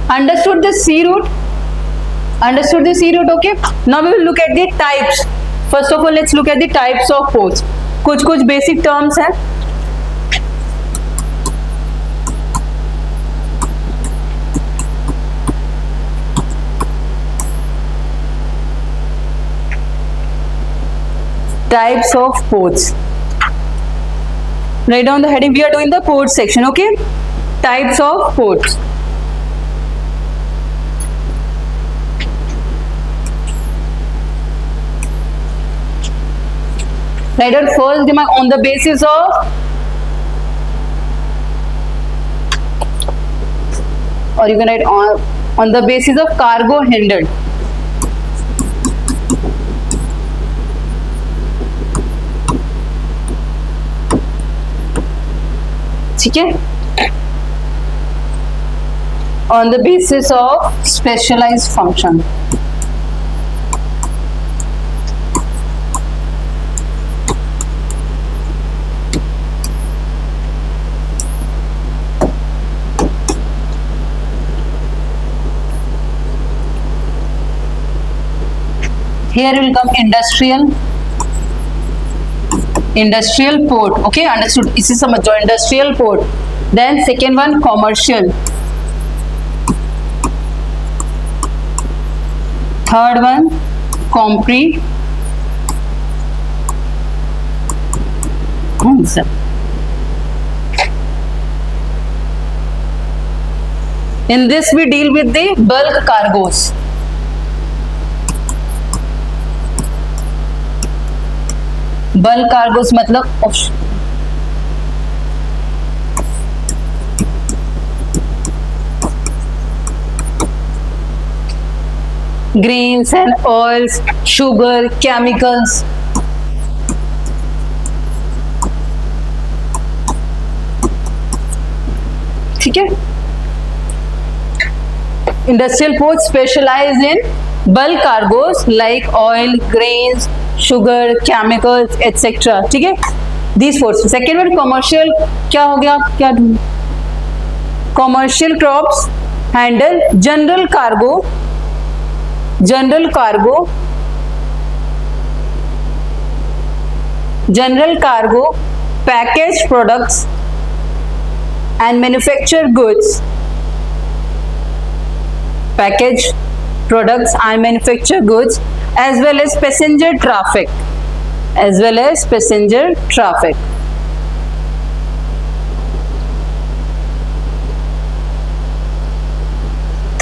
Understood the C route? Understood the C route? Okay. Now we will look at the types. First of all, let's look at the types of ports. कुछ basic terms हैं. Types of ports. Write down the heading. We are doing the port section. Okay. Types of ports. Write down first demand on the basis of or you can write on the basis of cargo handled. ठीक है? On the basis of specialized function. Here will come industrial port. Okay, understood. इसी समझो industrial port. Then second one commercial. Third one comprehensive. In this we deal with the bulk cargoes. Bulk cargoes मतलब grains and oils, sugar, chemicals. ठीक है. Industrial port specialise in bulk cargoes like oil, grains, sugar, chemicals etcetera. ठीक है. These ports. Second one commercial. क्या हो गया? क्या commercial crops handle general cargo package products and manufacture goods. Package products and manufacture goods as well as passenger traffic.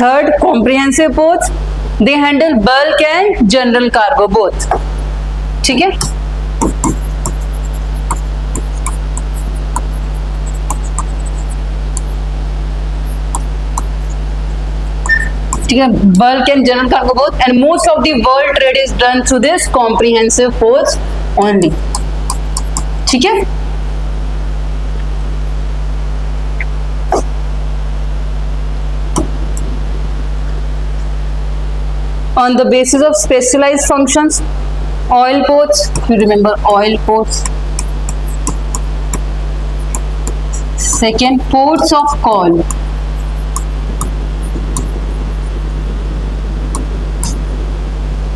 Third, comprehensive ports. They handle bulk and general cargo both. ठीक है. Bulk and general cargo both, and most of the world trade is done through this comprehensive ports only. ठीक है. On the basis of specialized functions, oil ports. You remember oil ports. Second, ports of call.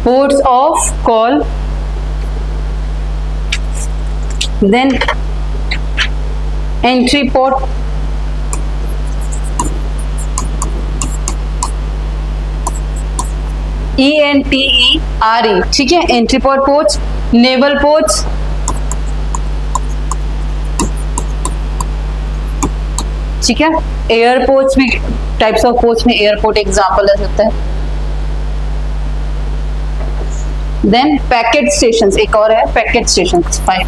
Ports of call. Then entry port. ENTERE. ठीक है. Entry port ports. Naval ports. ठीक है. Airports भी types of ports में airport example ले सकते हैं. Then packet stations. एक और है packet stations. 5.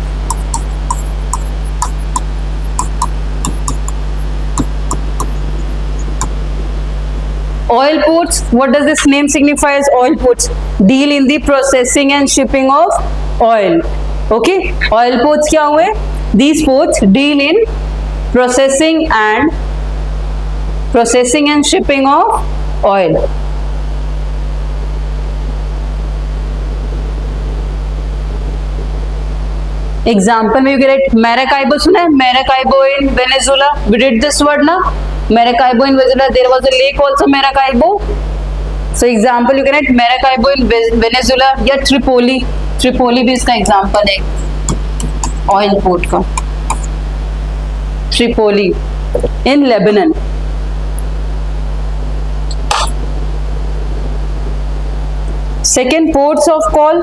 Oil ports, what does this name signify as oil ports? Deal in the processing and shipping of oil. Okay, oil ports क्या हुए? These ports deal in processing and shipping of oil. Example में you get Maracaibo. सुना है Maracaibo in Venezuela? We did this word ना. Maracaibo in Venezuela, there was a lake also, Maracaibo. So example you can write Maracaibo in Venezuela या Tripoli. Tripoli भी इसका example है oil port का. Tripoli in Lebanon. Second, ports of call.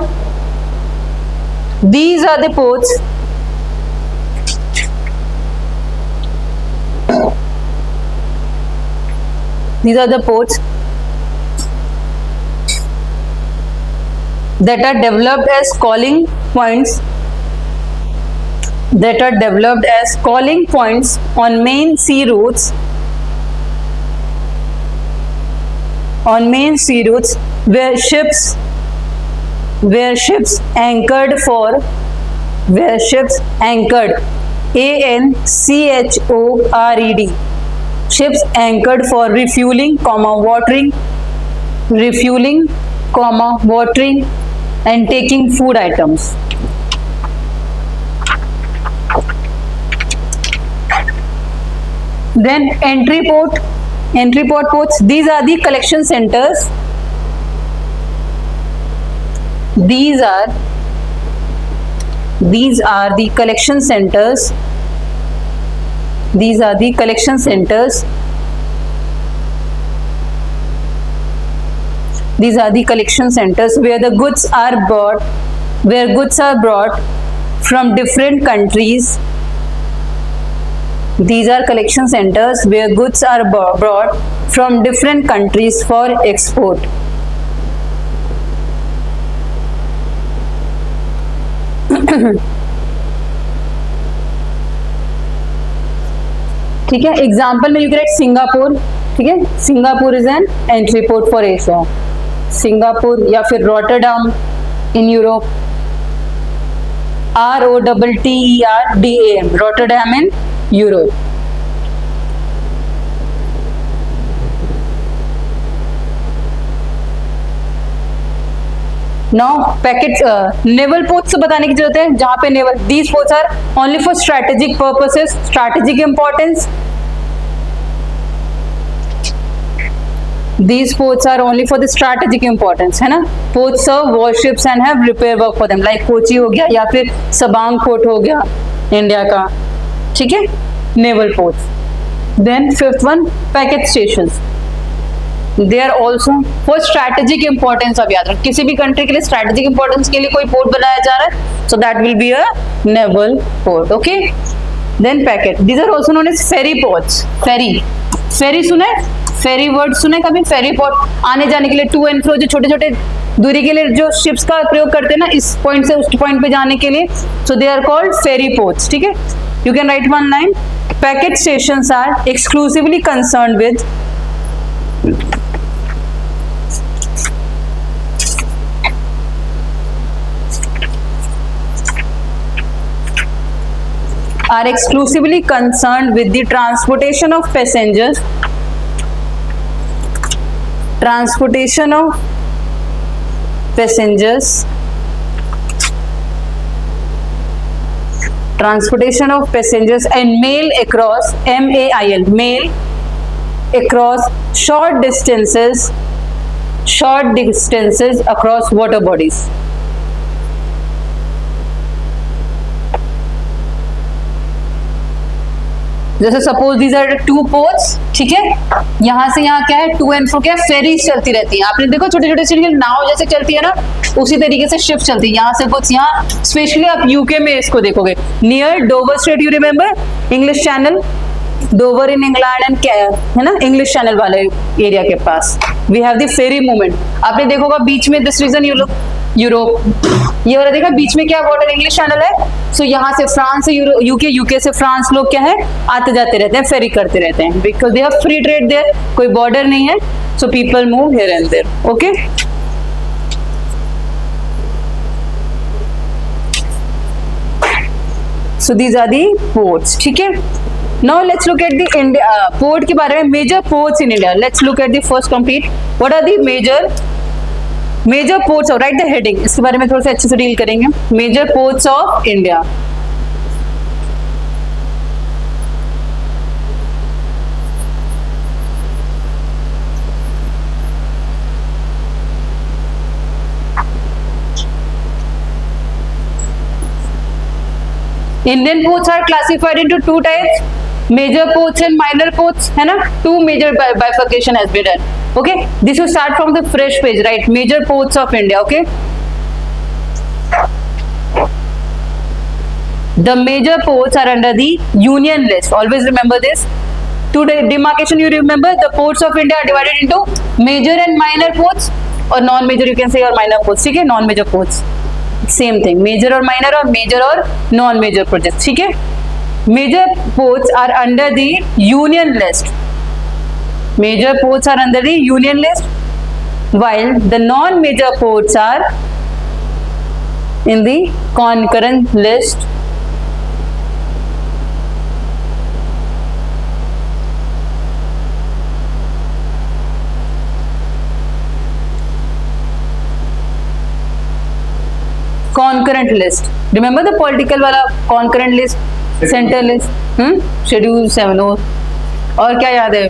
These are the ports that are developed as calling points on main sea routes where ships anchored ANCHORED, ships anchored for refueling, watering and taking food items. Then entry port ports. These are the collection centers. These are the collection centers. Where the goods are brought from different countries. These are collection centers where goods are brought from different countries for export. ठीक है, example में you can right Singapore. ठीक है, Singapore is an entry port for Asia. Singapore या फिर Rotterdam in Europe. ROTTERDAM, Rotterdam in Europe. Now packet naval ports से बताने की जरूरत है. जहां पे naval, these ports are only for strategic purposes, strategic importance. These ports are only for the strategic importance, है ना. Ports serve warships and have repair work for them, like Kochi हो गया या फिर सबांग पोर्ट हो गया इंडिया का. ठीक है, naval ports. Then fifth one, packet stations. They are also for strategic importance. अब याद रख, किसी भी कंट्री के लिए स्ट्रेटेजिक इंपॉर्टेंस के लिए कोई पोर्ट बनाया जा रहा है, so that will be a naval port. Okay. Then packet. These are also known as ferry ports. Ferry सुना है? फेरी वर्ड सुने कभी? फेरी पोर्ट, आने जाने के लिए, टू एंड फ्रो, जो छोटे छोटे दूरी के लिए जो शिप्स का प्रयोग करते हैं ना, इस पॉइंट से उस पॉइंट पे जाने के लिए, so they are called ferry ports. ठीक है, you can write one line. Packet stations are exclusively concerned with the transportation of passengers and mail across mail across short distances across water bodies. जैसे suppose these are two ports. ठीक है, यहाँ से यहाँ क्या है, टू एंड फ्रो क्या, fairies चलती रहती हैं. आपने देखो छोटे छोटे सिटी नाव जैसे चलती है ना, उसी तरीके से शिप चलती है. यहाँ से कुछ, यहाँ स्पेशली आप यूके में इसको देखोगे, near Dover strait. You remember English Channel, Dover in England and, है ना, इंग्लिश चैनल वाले एरिया के पास we have the ferry movement. आपने देखोगा बीच में, दिस रीजन यूरोप, ये वाला देखा बीच में क्या वाटर, इंग्लिश चैनल है. सो यहाँ से फ्रांस से यूके से फ्रांस लोग क्या है, आते जाते रहते हैं, फेरी करते रहते हैं, because they have free trade there, कोई बॉर्डर नहीं है. So people move here and there. Okay, so these are the ports. ठीक है, now let's look at the India port के बारे में. Major ports in India. Let's look at the first complete. What are the major ports of, right the heading, इसके बारे में थोड़ा सा अच्छे से डील करेंगे. Major ports of India. Indian ports are classified into two types, major ports and minor ports, है ना? Two major bifurcation has been done. Okay, this will start from the fresh page, right? Major ports of India. Okay, the major ports are under the union list. Always remember this. To the demarcation, you remember the ports of India are divided into major and minor ports, or non-major you can say, or minor ports. ठीक है, non-major ports same thing, major or minor or major or non-major projects. ठीक है, major ports are under the union list. Major ports are under the union list, while the non-major ports are in the concurrent list. Concurrent list. Remember the political वाला concurrent list, center list, schedule 7. और क्या याद है?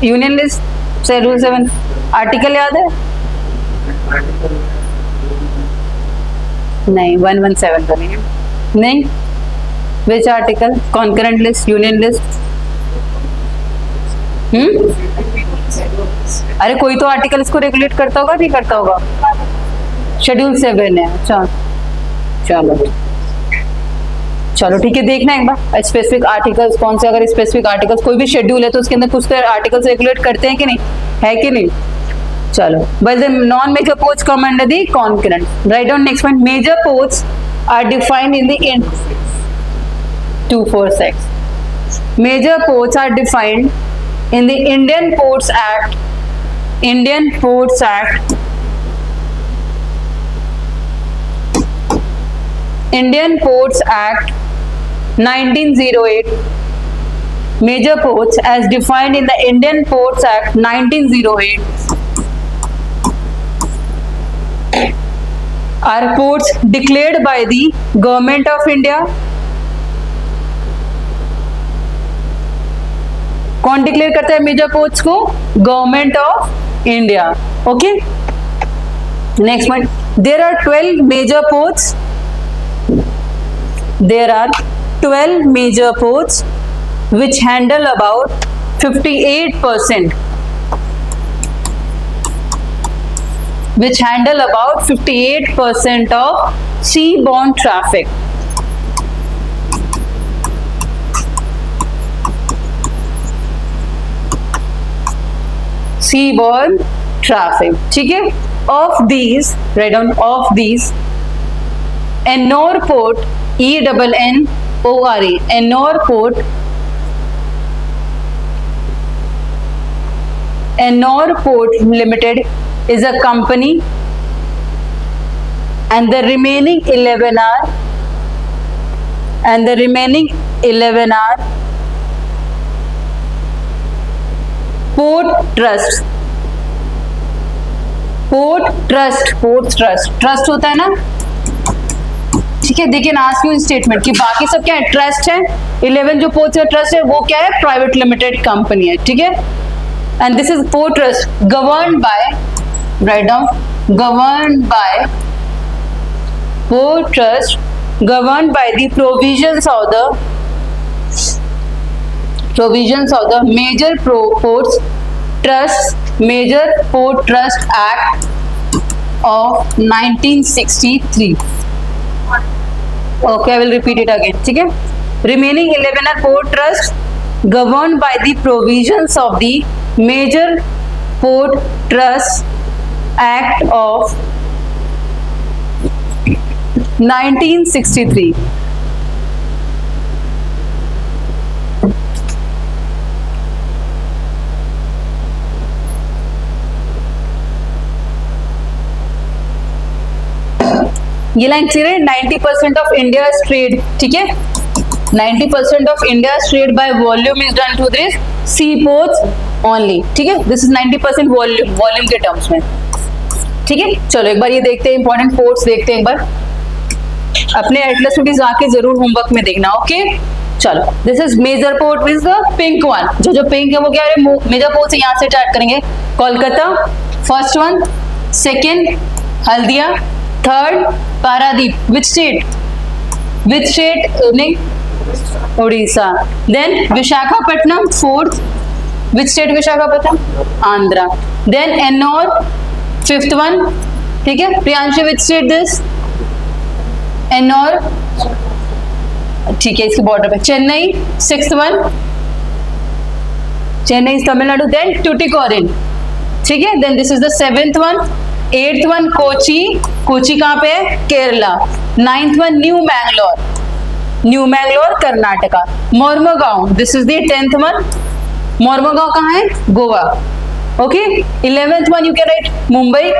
Union list, schedule 7, article याद है? नहीं, 117 तो नहीं. Which article? Concurrent list, union list. अरे कोई तो आर्टिकल इसको रेगुलेट करता होगा, नहीं करता होगा? शेड्यूल 7 है. अच्छा, चलो ठीक है, देखना एक बार स्पेसिफिक आर्टिकल्स कौन से. अगर स्पेसिफिक आर्टिकल्स कोई भी शेड्यूल है तो उसके अंदर कुछ तो आर्टिकल्स रेगुलेट करते हैं कि नहीं, है कि नहीं? चलो, but the non major ports come under the concurrent. Right down next point. Major ports are defined in the 246. Major ports are defined in the Indian Ports Act. Indian Ports Act. Indian Ports Act 1908. Major ports as defined in the Indian Ports Act 1908 are ports declared by the Government of India. कौन declare करता है major ports को? Government of India. Okay, next point. There are 12 major ports. There are 12 major ports which handle about 58%, which handle about 58% of seaborne traffic. Seaborne traffic. ठीक है. Of these, write down, of these, Ennore Port, ENNORE, Ennore Port, Ennore Port Limited is a company, and the remaining 11 are Port Trust. Trust होता है ना. ठीक है, देखिए ना, ask you statement कि बाकी सब क्या है? ट्रस्ट है. 11 जो पोर्ट्स है ट्रस्ट है, वो क्या है? प्राइवेट लिमिटेड कंपनी है. ठीक है, and this is port trust governed by, right down, governed by port trust governed by the provisions of the major ports trust, major port trust act of 1963. Okay, I will repeat it again. ठीक है, remaining 11 are port trust governed by the provisions of the Major Port Trust Act of 1963. ये line clear है. 90% of India trade, ठीक है, 90% of India trade by volume is done through this sea ports only. ठीक है, this is 90% volume के terms में. ठीक है, चलो एक बार ये देखते हैं, इंपॉर्टेंट पोर्ट्स देखते हैं एक बार. अपने एटलस में जाके जरूर होमवर्क में देखना. ओके, चलो, this is major port is the pink one. जो पिंक है वो क्या है? मेजर पोर्ट से यहाँ से स्टार्ट करेंगे. Kolkata first one, second Haldia, third Paradip. Which state? Which state? नहीं, Orissa. Then Visakhapatnam fourth. Which state Visakhapatnam? Andhra. Then Ennore fifth one. ठीक है Priyanshu, which state this? Ennore. ठीक है इसके बॉर्डर पे. Chennai sixth one. Chennai is Tamil Nadu. Then Tuticorin. ठीक है. Then this is the seventh one. Eighth one Kochi. Kochi कहाँ पे है? Kerala. Ninth one new Mangalore. New Mangalore Karnataka. Mormugao, this is the 10th one. Mormugao कहाँ है? Goa. Okay. 11th one you can right Mumbai.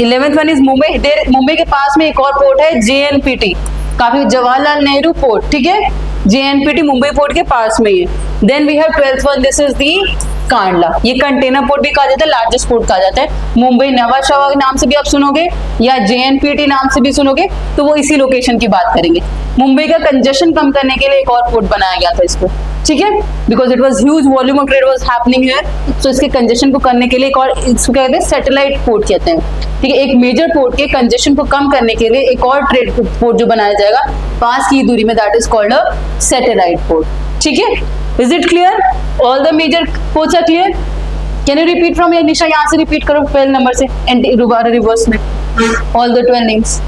11th one is Mumbai. Mumbai के पास में एक और पोर्ट है JNPT, काफी जवाहरलाल नेहरू पोर्ट. ठीक है, JNPT मुंबई पोर्ट के पास में ही है. Then we have 12th one, this is the Kandla. ये कंटेनर पोर्ट भी कहा जाता है, लार्जेस्ट पोर्ट कहा जाता है. मुंबई नवा शवा के नाम से भी आप सुनोगे या JNPT नाम से भी सुनोगे तो वो इसी लोकेशन की बात करेंगे. मुंबई का कंजेशन कम करने के लिए एक और पोर्ट बनाया गया था इसको. ठीक है, because it was huge volume of trade was happening here, so इसके कंजेशन को करने के लिए एक और, इसको कहते हैं सैटेलाइट पोर्ट कहते हैं. ठीक है, एक मेजर पोर्ट के कंजेशन को कम करने के लिए एक और ट्रेड पोर्ट जो बनाया जाएगा पास की दूरी में, that is called a satellite port. ठीक है, is it clear? All the major ports are clear? Can you repeat from Nisha? यहाँ से रिपीट करो 12 नंबर से एंड दोबारा रिवर्स में all the 12 names.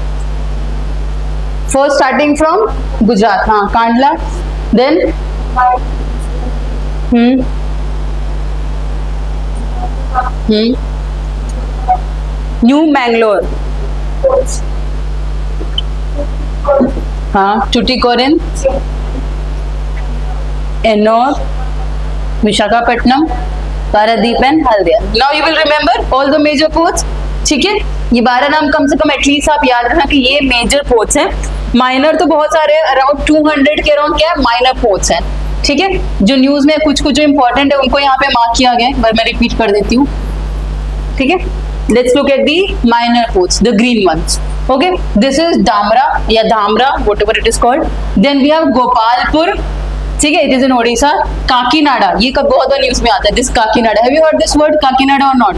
First starting from Gujarat. हाँ, कांडला. Then new Mangalore. हाँ, Tuticorin, Ennore, Visakhapatnam, Paradip and Haldia. Now you will remember all the major ports. ठीक है, ये 12 नाम कम से कम एटलीस्ट आप याद रखना कि ये मेजर पोर्ट्स हैं. माइनर तो बहुत सारे, अराउंड 200 के अराउंड क्या है माइनर पोर्ट्स हैं. ठीक है, जो न्यूज में कुछ कुछ जो इंपॉर्टेंट है उनको यहाँ पे मार्क किया गया है, पर मैं रिपीट कर देती हूँ. ठीक है, let's look at the minor ports, the green ones. Okay, this is Damra या Dhamra, whatever it is called. Then we have Gopalpur. ठीक है, it is in Odisha. Kakinada, ये कब बहुत बार न्यूज में आता है, this Kakinada. Have you heard this word Kakinada or not?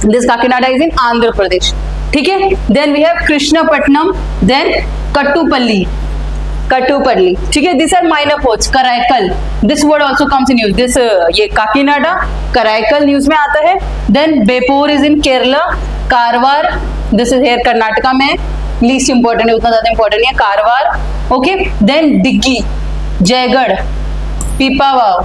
This Kakinada is in Andhra Pradesh. ठीक है, then we have Krishnapatnam. Then Kattupalli. Kattupalli. ठीक है, this are minor ports. Karaikal, this word also comes in news. This ये काकीनाडा, कराईकल न्यूज में आता है. Then Beypore is in Kerala. Karwar, this is here Karnataka में, least important है, उतना ज्यादा इंपॉर्टेंट नहीं है. कारवार. ओके, देन डिग्गी, जयगढ़, पीपावाव.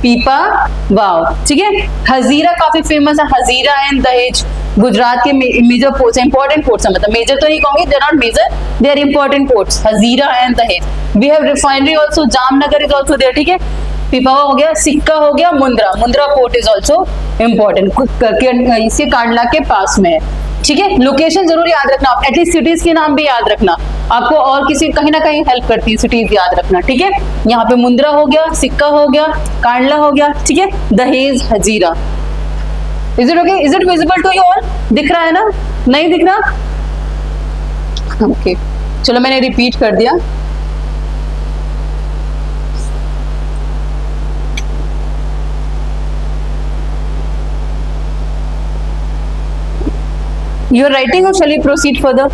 पीपावाव. ठीक है, हजीरा काफी फेमस है. हजीरा एंड दहेज गुजरात के मेजर पोर्ट्स, इंपॉर्टेंट पोर्ट्स है. मतलब मेजर तो नहीं कहूंगी, they are not major, they are important ports. Hazira and Dahej. We have refinery also, Jamnagar is also there. ठीक है, पीपावा हो गया, सिक्का हो गया, Mundra. Mundra port is also important, इसे कांडला के पास में है. ठीक है, लोकेशन जरूर याद रखना, एटलीस्ट सिटीज के नाम भी याद रखना, आपको और किसी कहीं ना कहीं हेल्प करती है सिटीज याद रखना. ठीक है, यहाँ पे मुंद्रा हो गया, सिक्का हो गया, कांडला हो गया. ठीक है, Dahej, Hazira. Is it okay? Is it visible to you all? दिख रहा है ना? नहीं दिख रहा? ओके, चलो मैंने रिपीट कर दिया. You are writing or shall we proceed further?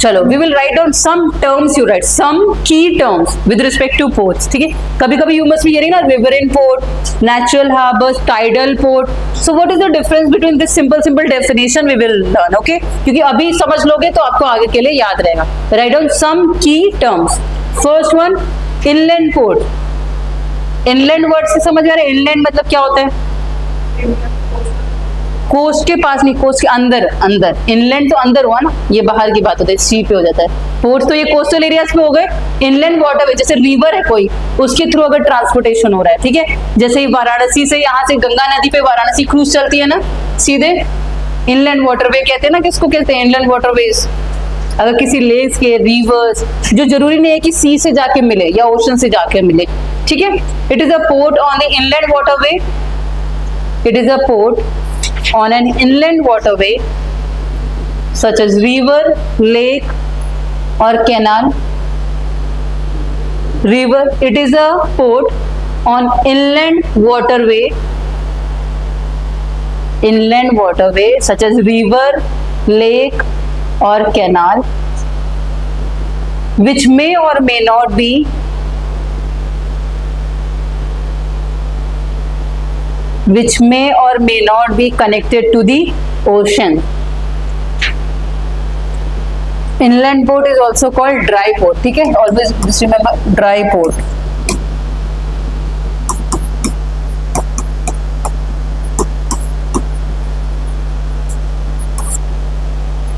चलो, we will write down some terms. You write some key terms with respect to ports. ठीक है, कभी कभी you must be hearing ना riverine port, natural harbors, tidal port. So what is the difference between this simple definition we will learn? Okay, क्योंकि अभी समझ लोगे तो आपको आगे के लिए याद रहेगा. Write down some key terms. First one, inland port. Inland word से समझ आ रहा है? Inland मतलब क्या होता है? कोस्ट के पास नहीं, कोस्ट के अंदर. अंदर इनलैंड तो अंदर हुआ ना, ये बाहर की बात होता है, सी पे हो जाता है. पोर्ट तो ये कोस्टल एरियाज पे हो गए. इनलैंड वाटरवे, जैसे रिवर है कोई, उसके थ्रू अगर ट्रांसपोर्टेशन हो रहा है. ठीक है, जैसे वाराणसी से, यहाँ से गंगा नदी पे वाराणसी क्रूज चलती है ना सीधे, इनलैंड वाटरवे कहते हैं ना. किसको कहते हैं? Inland waterways. अगर किसी लेक्स के, रिवर्स, जो जरूरी नहीं है कि सी से जाके मिले या ओशन से जाके मिले. ठीक है, it is a port on the inland waterway. It is a port on an inland waterway such as river, lake, or canal. River, it is a port on inland waterway such as river, lake or canal, which may or may not be connected to the ocean. Inland port is also called dry port. ठीक है, always just remember dry port.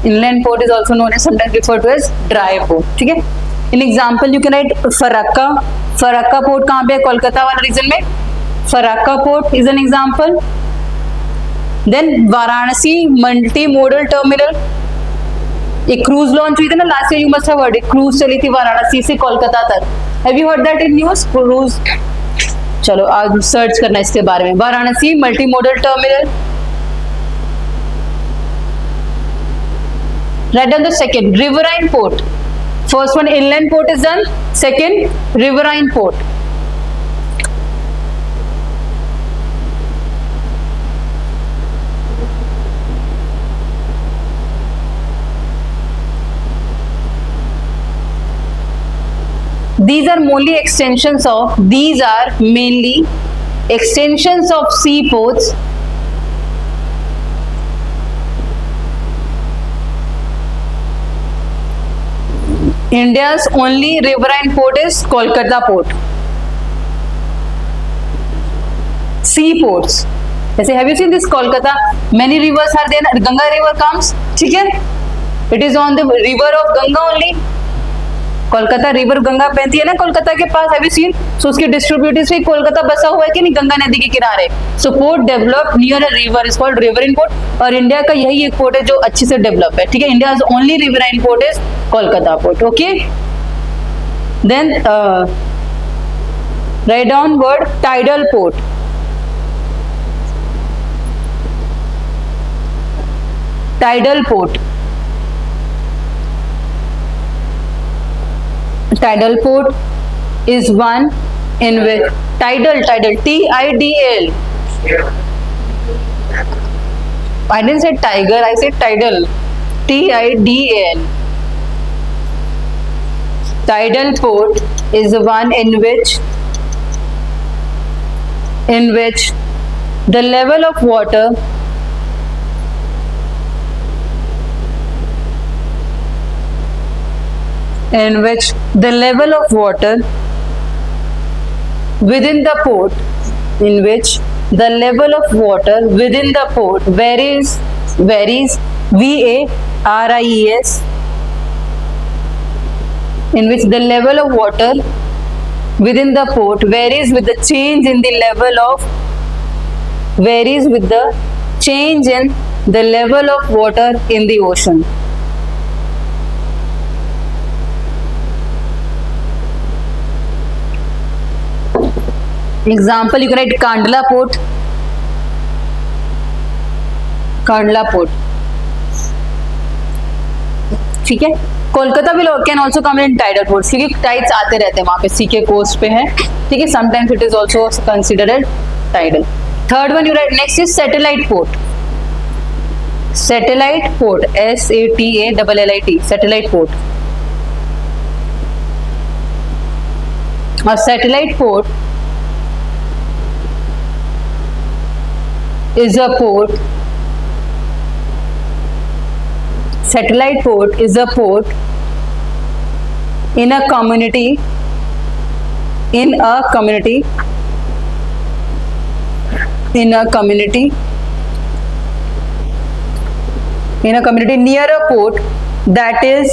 Inland port is also known as, sometimes referred to as dry port. ठीक है. In example you can write Farakka. Farakka port कहाँ पे है? कोलकाता वाला reason में. Farakka port is an example. Then Varanasi multi modal terminal. एक cruise launch हुई थी ना last year, you must have heard it. Cruise चली थी वाराणसी से कोलकाता तक. Have you heard that in news? Cruise. चलो आज सर्च करना इसके बारे में. Varanasi multi modal terminal. Write down the second, riverine port. First one inland port is done. Second, riverine port. These are mainly extensions of seaports India's only riverine port is Kolkata port. Seaports. जैसे have you seen this Kolkata? Many rivers are there. Ganga river comes. ठीक है? It is on the river of Ganga only. Kolkata river Ganga बहती है ना कोलकाता के पास. Have you seen? So उसके distributors से कोलकाता बसा हुआ है कि नहीं गंगा नदी के किनारे. So port develop near a river is called riverine port. और इंडिया का यही एक पोर्ट है जो अच्छे से डेवलप है. ठीक है. India only riverine port is Kolkata port. Okay. Then write down word tidal port. Tidal port. Tidal port is one in which tidal TIDL. I didn't say tiger, I said tidal. TIDL. Tidal port is the one in which the level of water within the port varies VARIES, in which the level of water within the port varies with the change in the level of water in the ocean. Example, you can write Kandla port. ठीक है. कोलकाता भी can also come in tidal ports क्योंकि tides आते रहते हैं वहां पे, सी के कोस्ट पे है. ठीक है. Sometimes it is also considered tidal. Third one you write next is satellite port. Satellite port SATALLIT. Satellite port. और satellite port is a port. Satellite port is a port in a community near a port that is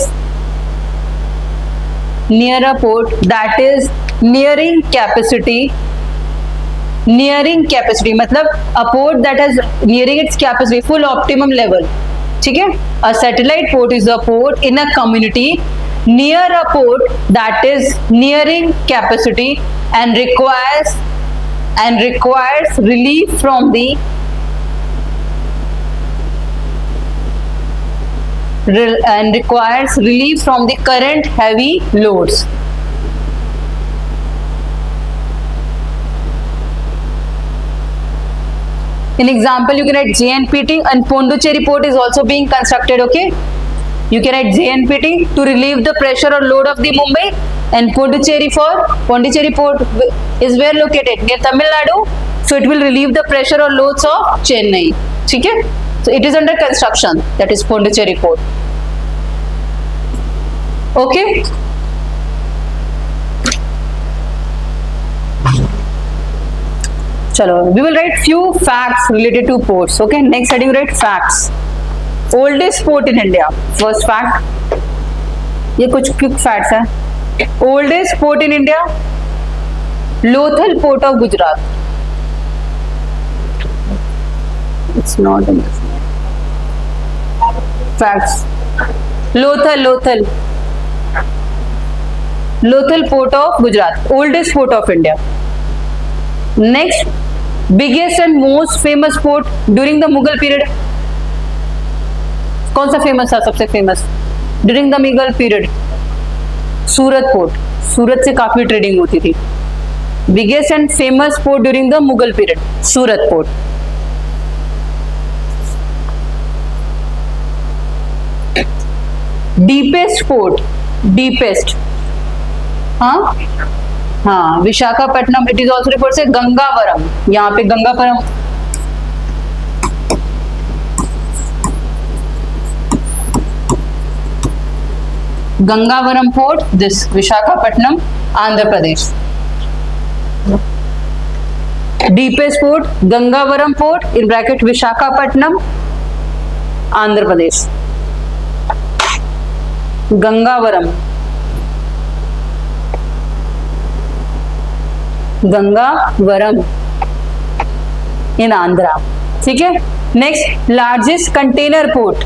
nearing capacity. मतलब a port that has nearing its capacity, full optimum level. ठीक है. A satellite port is a port in a community near a port that is nearing capacity and requires relief from the and requires relief from the current heavy loads. In example, you can write JNPT, and Pondicherry port is also being constructed. Okay, you can write JNPT to relieve the pressure or load of the Mumbai, and Pondicherry port is where located? Near Tamil Nadu, so it will relieve the pressure or loads of Chennai. Okay, so it is under construction, that is Pondicherry port. Okay. Chalo, we will write few facts related to ports. Okay, next heading write facts. Oldest port in India. First fact. ये कुछ quick facts है. Oldest port in India. Lothal port of Gujarat. It's not in this. Facts. Lothal port of Gujarat. Oldest port of India. Next, biggest and most famous port during the Mughal period. कौन सा famous था सबसे famous during the Mughal period? Surat port. Surat से काफी trading होती थी. Biggest and famous port during the Mughal period, Surat port. Deepest port, deepest, हाँ Visakhapatnam. It is also report से गंगावरम. यहाँ पे Gangavaram, Gangavaram port, this Visakhapatnam, Andhra Pradesh. Deepest port Gangavaram port in bracket Visakhapatnam, Andhra Pradesh. Gangavaram, Gangavaram in Andhra. ठीक है. Next, largest container port,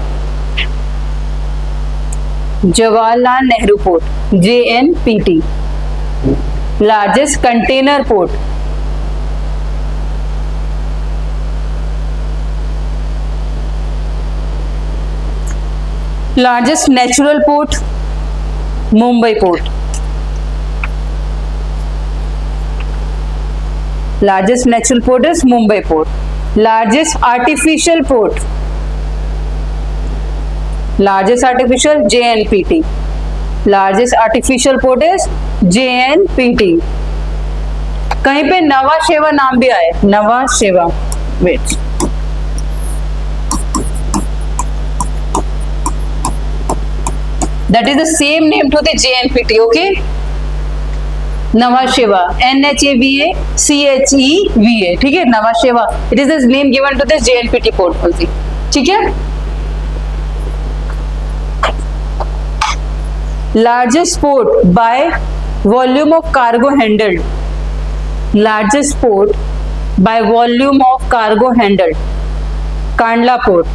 Jawaharlal Nehru port, JNPT. Largest container port. Largest natural port, Mumbai port. Largest natural port is Mumbai port. Largest artificial port, largest artificial, JNPT. Largest artificial port is JNPT. कहीं पे नवा शेवा नाम भी आए, Nava Sheva. Wait, that is the same name to the JNPT. okay, नवा शेवा, NHAVA CHEVA. ठीक है, Nava Sheva. It is this name given to this JNPT port only. ठीक है. Largest port by volume of cargo handled. Largest port by volume of cargo handled, Kandla port.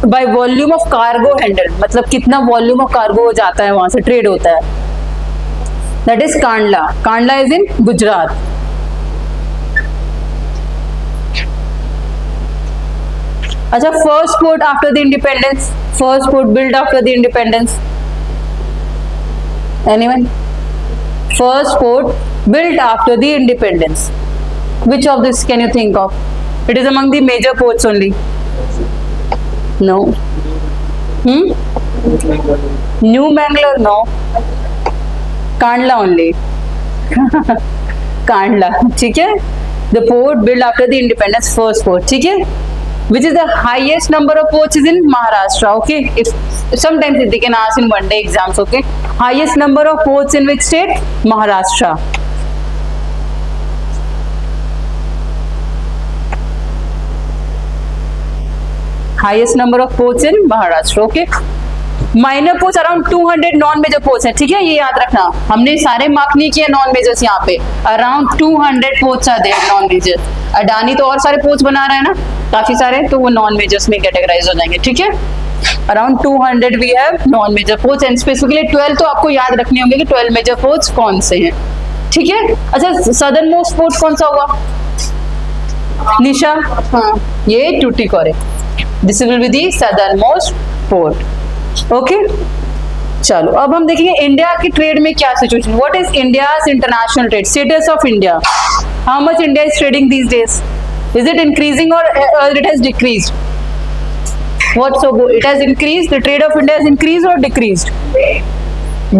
By volume of cargo handle, मतलब कितना volume of cargo हो जाता है, वहां से trade होता है. That is Kandla. Kandla is in Gujarat. अच्छा, first port after the independence, first port build after the independence, anyone? First port build after the independence, which of this can you think of? It is among the major ports only. No. New Mangalore, no. Kandla only. Kandla. ठीक है. The port built after the independence, first port. ठीक है. Which is the highest number of ports is in Maharashtra. Okay. If sometimes they can ask in one day exams. Okay. Highest number of ports in which state? Maharashtra. Highest number of ports in Maharashtra. Okay. Minor ports around 200 non major ports हैं. ठीक है, ये याद रखना. हमने सारे mark नहीं किए नॉन मेजर्स. यहाँ पे around 200 ports are there non major. Adani तो और सारे पोर्ट्स बना रहा है ना, काफी सारे, तो वो नॉन मेजर्स में कैटेगराइज हो जाएंगे. ठीक है. Around 200 we have non major ports and specifically 12 तो आपको याद रखने होंगे कि 12 मेजर पोर्ट्स कौन से हैं. ठीक है. अच्छा, सदर्न मोस्ट पोर्ट कौन सा हुआ? निशा. हाँ, ये Tuticorin. This will be the southern most port. Okay, चलो अब हम देखेंगे इंडिया की ट्रेड में क्या situation. What is India's international trade, status of India, how much India is trading these days, is it increasing or it has decreased? What so good? It has increased. The trade of India has increased or decreased?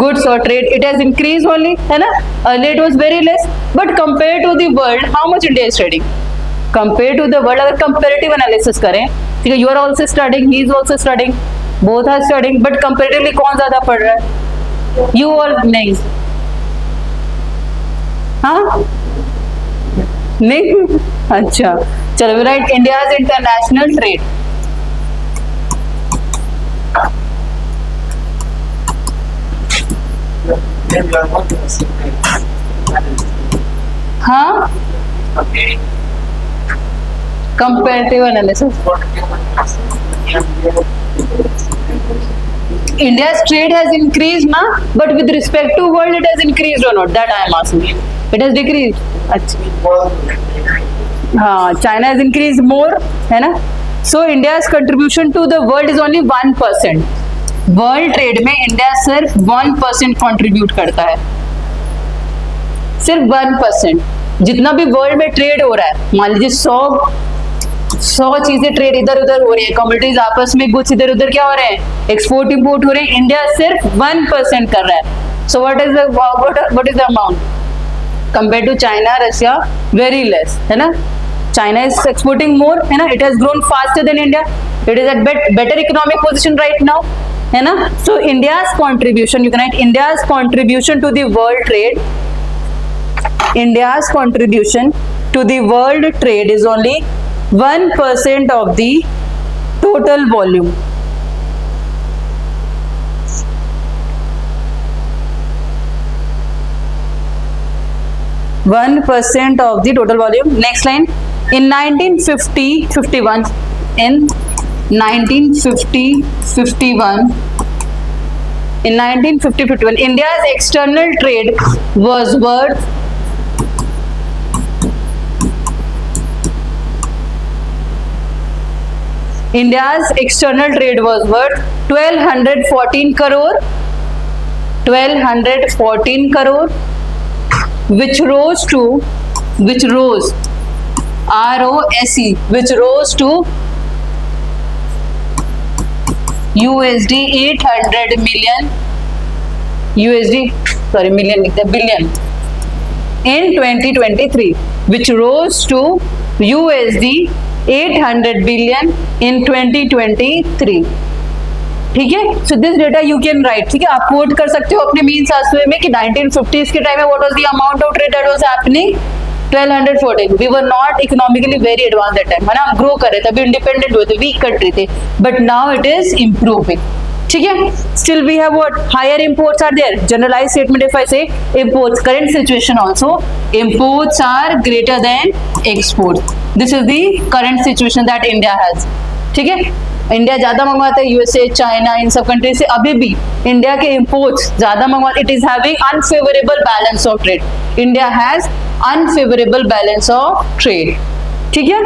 Goods or trade, it has increased only, है ना? Earlier it was very less. But compared to the world, how much India is trading? Compared to the world, अगर comparative analysis करें, ठीक है, you are also studying, he is also studying, both are studying, but comparatively कौन ज़्यादा पढ़ रहा है? You or नहीं? हाँ? नहीं? अच्छा, चलो we write India's international trade. हाँ, comparative analysis. India's trade has increased ना, but with respect to world it has increased or not? That I am asking. It has decreased. अच्छा, हाँ, China has increased more, है ना? So India's contribution to the world is only 1%. World trade में India सिर्फ 1% contribute करता है, सिर्फ 1%। जितना भी वर्ल्ड में ट्रेड हो रहा है, मान लीजिए 100 चीजें ट्रेड इधर उधर हो रही है, कम्युनिटीज आपस में गुड्स इधर उधर क्या हो रहे हैं, एक्सपोर्ट इंपोर्ट हो रहे हैं, इंडिया सिर्फ 1% कर रहा है। So what is the amount compare to China, Russia? Very less, है ना? चाइना इज एक्सपोर्टिंग मोर, है ना? It has grown faster than India, it is at better economic position right now, है ना? So India's contribution, you can write India's contribution to the world trade, India's contribution to the world trade is only 1% of the total volume. (1% of the total volume. Next line. In 1950-51, in 1950-51, in 1950-51, India's external trade was worth India's external trade was worth 1214 crore, 1214 crore, which rose ROSE, which rose to USD 800 million, million billion in 2023, which rose to USD 800 billion in 2023. ठीक है, so this data you can right, ठीक है, आप coat कर सकते हो अपने mean sasve में कि 1950s के टाइम में what was the amount of trade that was happening, 1214. We were not economically very advance that time, है ना? ग्रो कर रहे थे, अभी इंडिपेंडेंट हुए थे, वीक कंट्री थे, but now it is improving. ठीक है, still we have what, higher imports are there, generalize statement if I say imports, current situation also imports are greater than exports, this is the current situation that India has. ठीक है, India ज्यादा मंगवाता है USA, China, इन सब country से, अभी भी India के imports ज्यादा मंगवाते, it is having unfavourable balance of trade, India has unfavourable balance of trade. ठीक है,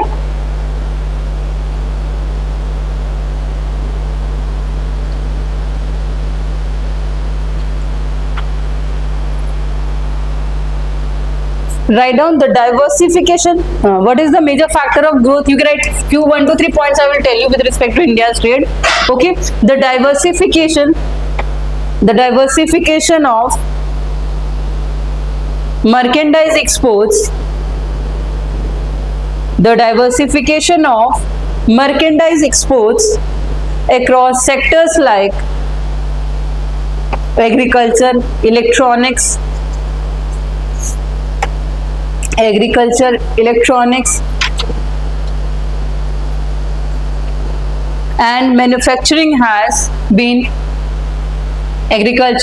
write down the diversification. What is the major factor of growth? You can write few 1 to 3 points I will tell you with respect to India's trade. Okay, the diversification of merchandise exports, the diversification of merchandise exports across sectors like agriculture, electronics, and manufacturing has been agriculture